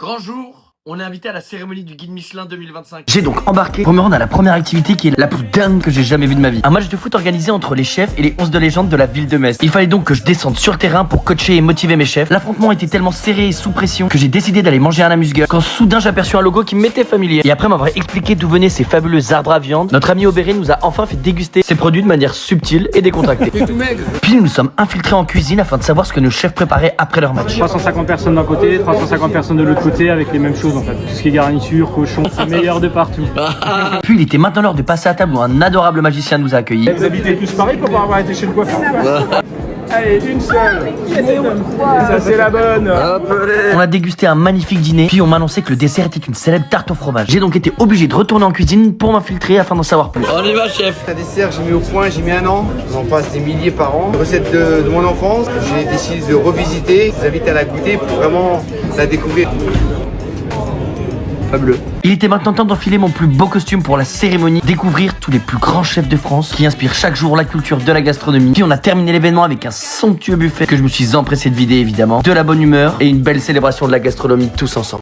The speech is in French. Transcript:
Grand jour, on est invité à la cérémonie du guide Michelin 2025. J'ai donc embarqué pour me rendre à la première activité qui est la plus dingue que j'ai jamais vue de ma vie. Un match de foot organisé entre les chefs et les 11 de légende de la ville de Metz. Il fallait donc que je descende sur le terrain pour coacher et motiver mes chefs. L'affrontement était tellement serré et sous pression que j'ai décidé d'aller manger un amuse-gueule quand soudain j'aperçus un logo qui m'était familier. Et après m'avoir expliqué d'où venaient ces fabuleux arbres à viande, notre ami Aubéré nous a enfin fait déguster ces produits de manière subtile et décontractée. Puis nous nous sommes infiltrés en cuisine afin de savoir ce que nos chefs préparaient après leur match. 350 personnes d'un côté, 350 personnes de l'autre côté avec les mêmes choses en fait. Tout ce qui est garniture, cochon, c'est meilleur de partout. Puis il était maintenant l'heure de passer à table où un adorable magicien nous a accueillis. Vous habitez tous Paris pour pas avoir été chez le coiffeur quoi. Allez, une seule. Ça c'est la bonne. On a dégusté un magnifique dîner, puis on m'a annoncé que le dessert était une célèbre tarte au fromage. J'ai donc été obligé de retourner en cuisine pour m'infiltrer afin d'en savoir plus. On y va, chef. Un dessert que j'ai mis au point, j'ai mis un an, j'en passe des milliers par an. Une recette de mon enfance, j'ai décidé de revisiter, je vous invite à la goûter pour vraiment la découvrir. Fabuleux. Il était maintenant temps d'enfiler mon plus beau costume pour la cérémonie, découvrir tous les plus grands chefs de France qui inspirent chaque jour la culture de la gastronomie. Puis on a terminé l'événement avec un somptueux buffet que je me suis empressé de vider évidemment, de la bonne humeur et une belle célébration de la gastronomie tous ensemble.